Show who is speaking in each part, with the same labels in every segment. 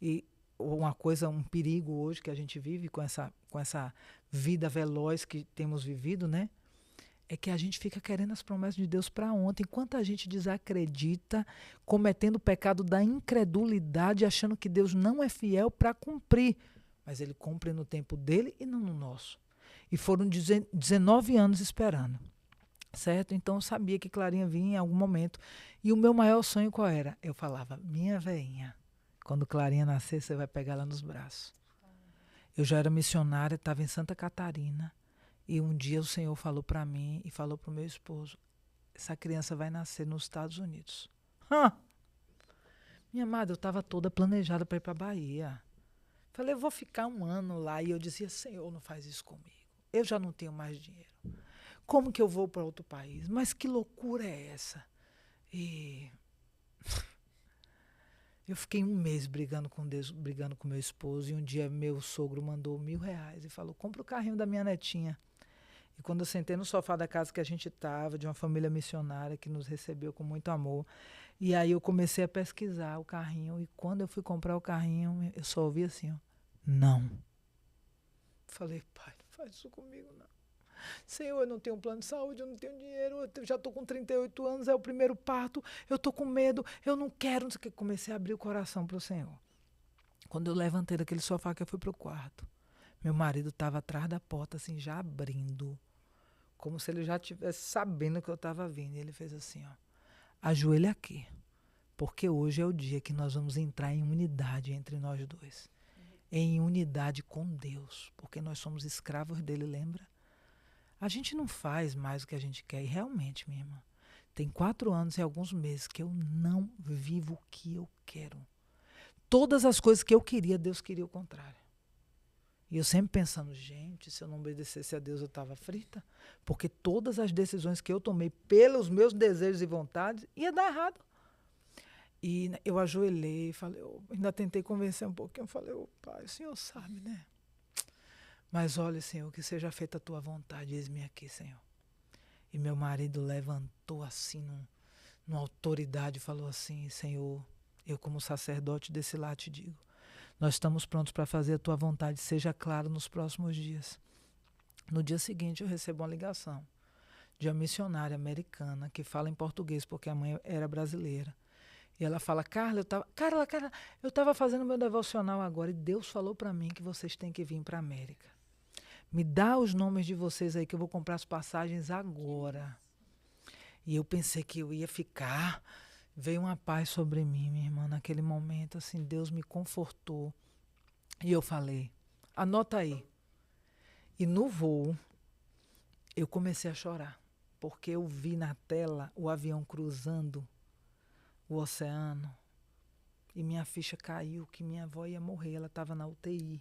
Speaker 1: E uma coisa, um perigo hoje que a gente vive com essa vida veloz que temos vivido, né? É que a gente fica querendo as promessas de Deus para ontem, enquanto a gente desacredita, cometendo o pecado da incredulidade, achando que Deus não é fiel para cumprir. Mas Ele cumpre no tempo dele e não no nosso. E foram 19 anos esperando, certo? Então eu sabia que Clarinha vinha em algum momento. E o meu maior sonho qual era? Eu falava, minha veinha, quando Clarinha nascer, você vai pegar ela nos braços. Eu já era missionária, estava em Santa Catarina. E um dia o Senhor falou para mim e falou para o meu esposo, essa criança vai nascer nos Estados Unidos. Hã? Minha amada, eu estava toda planejada para ir para a Bahia. Falei, eu vou ficar um ano lá. E eu dizia, Senhor, não faz isso comigo. Eu já não tenho mais dinheiro. Como que eu vou para outro país? Mas que loucura é essa? E eu fiquei um mês brigando com Deus, brigando com meu esposo. E um dia meu sogro mandou R$ 1.000 e falou, compra o carrinho da minha netinha. E quando eu sentei no sofá da casa que a gente estava, de uma família missionária que nos recebeu com muito amor, e aí eu comecei a pesquisar o carrinho, e quando eu fui comprar o carrinho, eu só ouvi assim, ó, não. Falei, pai, não faz isso comigo, não. Senhor, eu não tenho plano de saúde, eu não tenho dinheiro, eu já estou com 38 anos, é o primeiro parto, eu estou com medo, eu não quero, não sei o que. Comecei a abrir o coração para o Senhor. Quando eu levantei daquele sofá que eu fui para o quarto, meu marido estava atrás da porta, assim, já abrindo, como se ele já estivesse sabendo que eu estava vindo. E ele fez assim, ó, ajoelha aqui, porque hoje é o dia que nós vamos entrar em unidade entre nós dois. Em unidade com Deus, porque nós somos escravos dele, lembra? A gente não faz mais o que a gente quer. E realmente, minha irmã, tem 4 anos e alguns meses que eu não vivo o que eu quero. Todas as coisas que eu queria, Deus queria o contrário. E eu sempre pensando, gente, se eu não obedecesse a Deus, eu estava frita. Porque todas as decisões que eu tomei pelos meus desejos e vontades, ia dar errado. E eu ajoelhei, falei, eu ainda tentei convencer um pouquinho, falei, ô pai, o Senhor sabe, né? Mas olha, Senhor, que seja feita a tua vontade, eis-me aqui, Senhor. E meu marido levantou assim, numa autoridade, e falou assim, Senhor, eu como sacerdote desse lar te digo, nós estamos prontos para fazer a tua vontade, seja claro nos próximos dias. No dia seguinte eu recebo uma ligação de uma missionária americana que fala em português, porque a mãe era brasileira. E ela fala, Carla, eu estava fazendo meu devocional agora e Deus falou para mim que vocês têm que vir para a América. Me dá os nomes de vocês aí que eu vou comprar as passagens agora. E eu pensei que eu ia ficar. Veio uma paz sobre mim, minha irmã, naquele momento, assim, Deus me confortou. E eu falei, anota aí. E no voo, eu comecei a chorar, porque eu vi na tela o avião cruzando o oceano. E minha ficha caiu, que minha avó ia morrer, ela estava na UTI.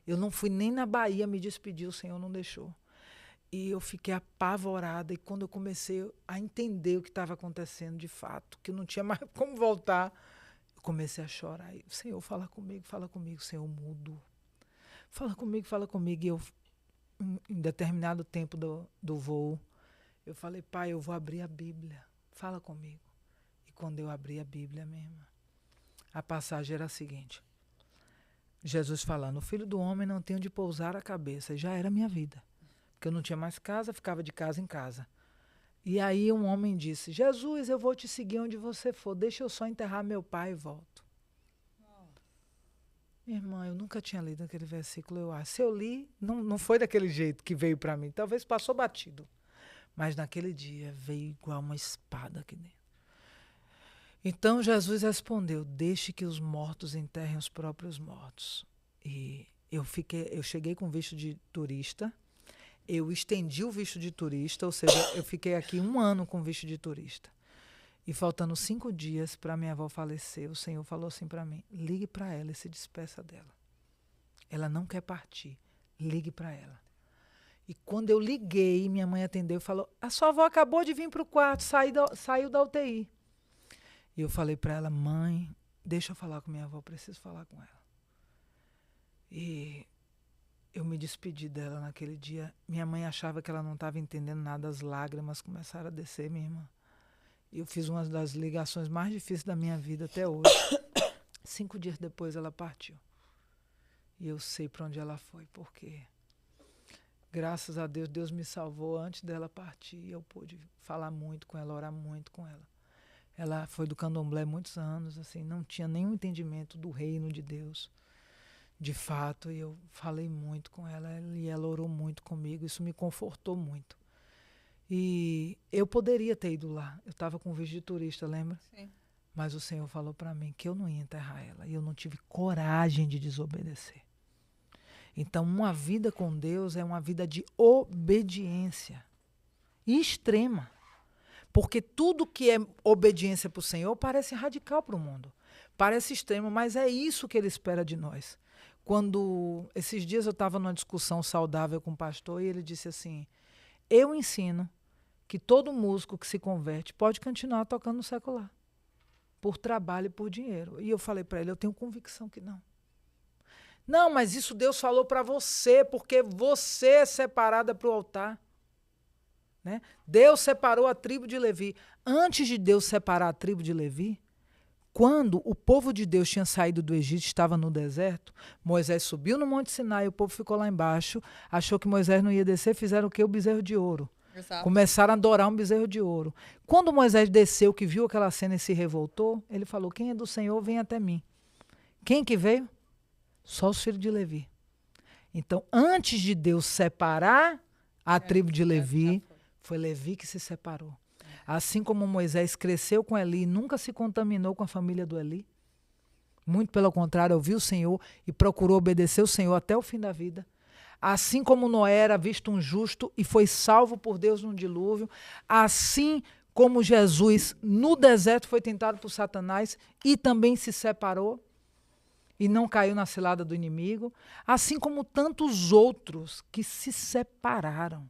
Speaker 1: Eu não fui nem na Bahia me despedir, o Senhor não deixou. E eu fiquei apavorada. E quando eu comecei a entender o que estava acontecendo de fato, que eu não tinha mais como voltar, eu comecei a chorar. E, Senhor, fala comigo, Senhor, mudo. Fala comigo. E eu, em determinado tempo do voo, eu falei, pai, eu vou abrir a Bíblia. Fala comigo. E quando eu abri a Bíblia mesmo, a passagem era a seguinte. Jesus falando, o Filho do Homem não tem onde pousar a cabeça. E já era a minha vida. Porque eu não tinha mais casa, ficava de casa em casa. E aí um homem disse, Jesus, eu vou te seguir onde você for, deixa eu só enterrar meu pai e volto. Minha irmã, eu nunca tinha lido aquele versículo, eu acho. Se eu li, não foi daquele jeito que veio para mim. Talvez passou batido. Mas naquele dia veio igual uma espada aqui dentro. Então Jesus respondeu, deixe que os mortos enterrem os próprios mortos. E eu cheguei com visto de turista, eu estendi o visto de turista, ou seja, eu fiquei aqui 1 ano com visto de turista. E faltando 5 dias para minha avó falecer, o Senhor falou assim para mim, ligue para ela e se despeça dela. Ela não quer partir, ligue para ela. E quando eu liguei, minha mãe atendeu e falou, a sua avó acabou de vir para o quarto, saiu da UTI. E eu falei para ela, mãe, deixa eu falar com minha avó, preciso falar com ela. E eu me despedi dela naquele dia. Minha mãe achava que ela não estava entendendo nada, as lágrimas começaram a descer, minha irmã. E eu fiz uma das ligações mais difíceis da minha vida até hoje. 5 dias depois ela partiu. E eu sei para onde ela foi, porque, graças a Deus, Deus me salvou antes dela partir. E eu pude falar muito com ela, orar muito com ela. Ela foi do candomblé muitos anos, assim, não tinha nenhum entendimento do reino de Deus, de fato. E eu falei muito com ela e ela orou muito comigo. Isso me confortou muito. E eu poderia ter ido lá. Eu estava com visto de turista, lembra?
Speaker 2: Sim.
Speaker 1: Mas o Senhor falou para mim que eu não ia enterrar ela. E eu não tive coragem de desobedecer. Então, uma vida com Deus é uma vida de obediência extrema. Porque tudo que é obediência para o Senhor parece radical para o mundo. Parece extremo, mas é isso que Ele espera de nós. Quando, esses dias eu estava numa discussão saudável com o pastor e ele disse assim, eu ensino que todo músico que se converte pode continuar tocando no secular. Por trabalho e por dinheiro. E eu falei para ele, eu tenho convicção que não. Não, mas isso Deus falou para você, porque você é separada para o altar. Né? Deus separou a tribo de Levi. Antes de Deus separar a tribo de Levi, quando o povo de Deus tinha saído do Egito, estava no deserto, Moisés subiu no Monte Sinai, o povo ficou lá embaixo, achou que Moisés não ia descer, fizeram o quê? O bezerro de ouro.
Speaker 2: Exato.
Speaker 1: Começaram a adorar um bezerro de ouro. Quando Moisés desceu, que viu aquela cena e se revoltou, ele falou, quem é do Senhor, vem até mim. Quem que veio? Só os filhos de Levi. Então, antes de Deus separar a tribo de Levi, foi Levi que se separou. Assim como Moisés cresceu com Eli, nunca se contaminou com a família do Eli. Muito pelo contrário, ouviu o Senhor e procurou obedecer o Senhor até o fim da vida. Assim como Noé era visto um justo e foi salvo por Deus no dilúvio, assim como Jesus no deserto foi tentado por Satanás e também se separou e não caiu na cilada do inimigo, assim como tantos outros que se separaram,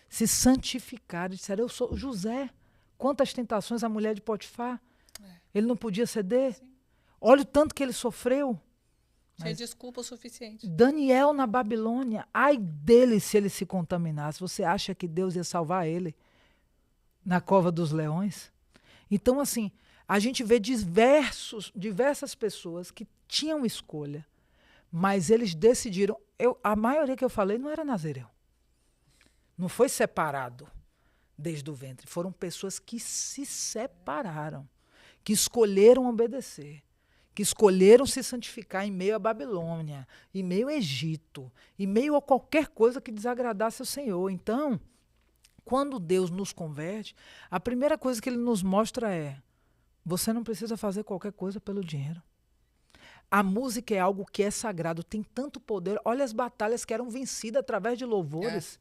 Speaker 1: se santificaram, disseram, eu sou José. Quantas tentações a mulher de Potifar, ele não podia ceder. Sim. Olha o tanto que ele sofreu.
Speaker 2: Tinha desculpa o suficiente.
Speaker 1: Daniel na Babilônia, ai dele se ele se contaminasse. Você acha que Deus ia salvar ele na cova dos leões? Então, assim, a gente vê diversas pessoas que tinham escolha, mas eles decidiram. A maioria que eu falei não era nazireu. Não foi separado desde o ventre. Foram pessoas que se separaram, que escolheram obedecer, que escolheram se santificar em meio à Babilônia, em meio ao Egito, em meio a qualquer coisa que desagradasse ao Senhor. Então, quando Deus nos converte, a primeira coisa que Ele nos mostra é, você não precisa fazer qualquer coisa pelo dinheiro. A música é algo que é sagrado, tem tanto poder. Olha as batalhas que eram vencidas através de louvores.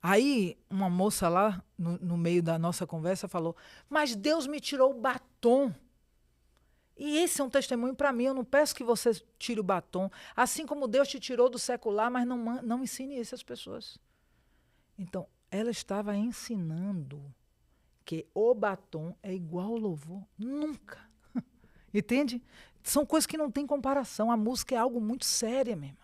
Speaker 1: Aí, uma moça lá, no meio da nossa conversa, falou, mas Deus me tirou o batom. E esse é um testemunho para mim, eu não peço que você tire o batom. Assim como Deus te tirou do secular, mas não ensine isso às pessoas. Então, ela estava ensinando que o batom é igual ao louvor. Nunca. Entende? São coisas que não tem comparação. A música é algo muito sério mesmo.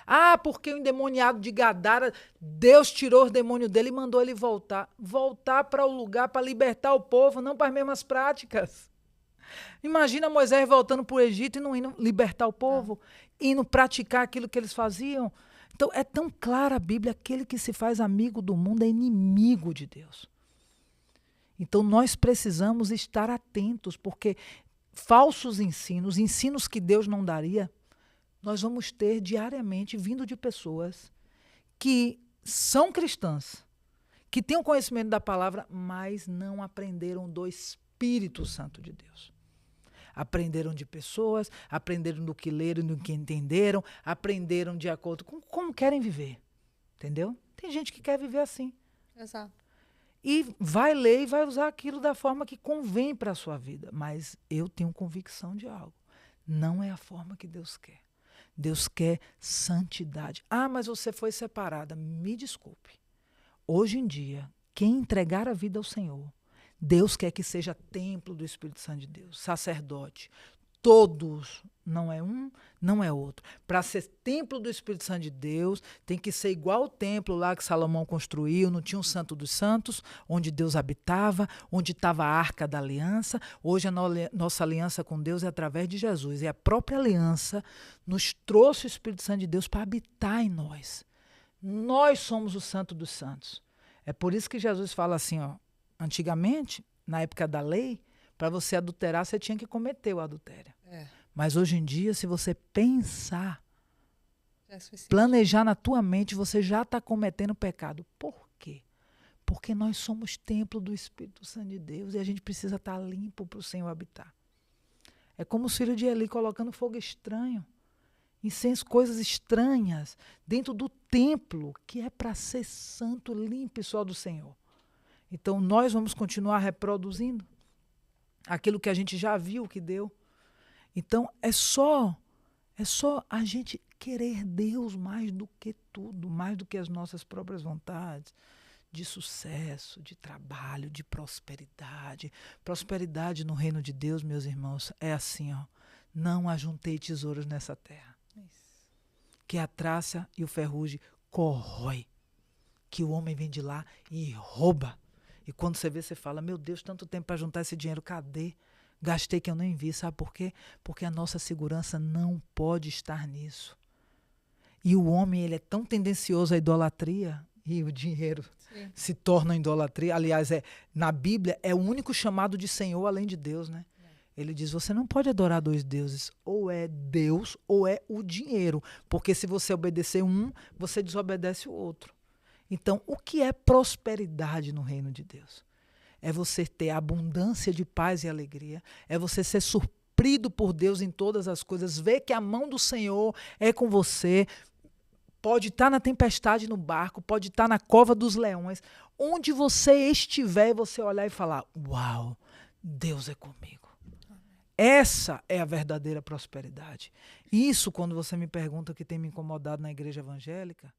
Speaker 1: Ah, porque o endemoniado de Gadara, Deus tirou o demônio dele e mandou ele voltar. Voltar para o lugar para libertar o povo, não para as mesmas práticas. Imagina Moisés voltando para o Egito e não indo libertar o povo, indo praticar aquilo que eles faziam. Então, é tão clara a Bíblia, aquele que se faz amigo do mundo é inimigo de Deus. Então, nós precisamos estar atentos, porque falsos ensinos que Deus não daria, nós vamos ter diariamente vindo de pessoas que são cristãs, que têm o conhecimento da palavra, mas não aprenderam do Espírito Santo de Deus. Aprenderam de pessoas, aprenderam do que leram, do que entenderam, aprenderam de acordo com como querem viver. Entendeu? Tem gente que quer viver assim.
Speaker 2: Exato.
Speaker 1: E vai ler e vai usar aquilo da forma que convém para a sua vida. Mas eu tenho convicção de algo. Não é a forma que Deus quer. Deus quer santidade. Ah, mas você foi separada. Me desculpe. Hoje em dia, quem entregar a vida ao Senhor, Deus quer que seja templo do Espírito Santo de Deus, sacerdote. todos, não é um, não é outro. Para ser templo do Espírito Santo de Deus, tem que ser igual o templo lá que Salomão construiu, não tinha um Santo dos Santos, onde Deus habitava, onde estava a Arca da Aliança. Hoje a nossa aliança com Deus é através de Jesus. E a própria aliança nos trouxe o Espírito Santo de Deus para habitar em nós. Nós somos o Santo dos Santos. É por isso que Jesus fala assim, ó, antigamente, na época da lei, para você adulterar, você tinha que cometer o adultério. Mas hoje em dia, se você pensar, planejar na tua mente, você já está cometendo pecado. Por quê? Porque nós somos templo do Espírito Santo de Deus e a gente precisa estar limpo para o Senhor habitar. É como os filhos de Eli colocando fogo estranho, incenso, coisas estranhas, dentro do templo, que é para ser santo, limpo e só do Senhor. Então, nós vamos continuar reproduzindo aquilo que a gente já viu que deu. Então, é só a gente querer Deus mais do que tudo, mais do que as nossas próprias vontades, de sucesso, de trabalho, de prosperidade. Prosperidade no reino de Deus, meus irmãos, é assim, ó. Não ajuntei tesouros nessa terra. Que a traça e o ferrugem corrói. Que o homem vem de lá e rouba. E quando você vê, você fala, meu Deus, tanto tempo para juntar esse dinheiro, cadê? Gastei que eu nem vi, sabe por quê? Porque a nossa segurança não pode estar nisso. E o homem, ele é tão tendencioso à idolatria, e o dinheiro se torna idolatria. Aliás, na Bíblia, é o único chamado de Senhor além de Deus, né? Ele diz, você não pode adorar dois deuses, ou é Deus ou é o dinheiro. Porque se você obedecer um, você desobedece o outro. Então, o que é prosperidade no reino de Deus? É você ter abundância de paz e alegria, é você ser suprido por Deus em todas as coisas, ver que a mão do Senhor é com você, pode estar na tempestade no barco, pode estar na cova dos leões, onde você estiver, você olhar e falar, uau, Deus é comigo. Essa é a verdadeira prosperidade. Isso, quando você me pergunta o que tem me incomodado na igreja evangélica,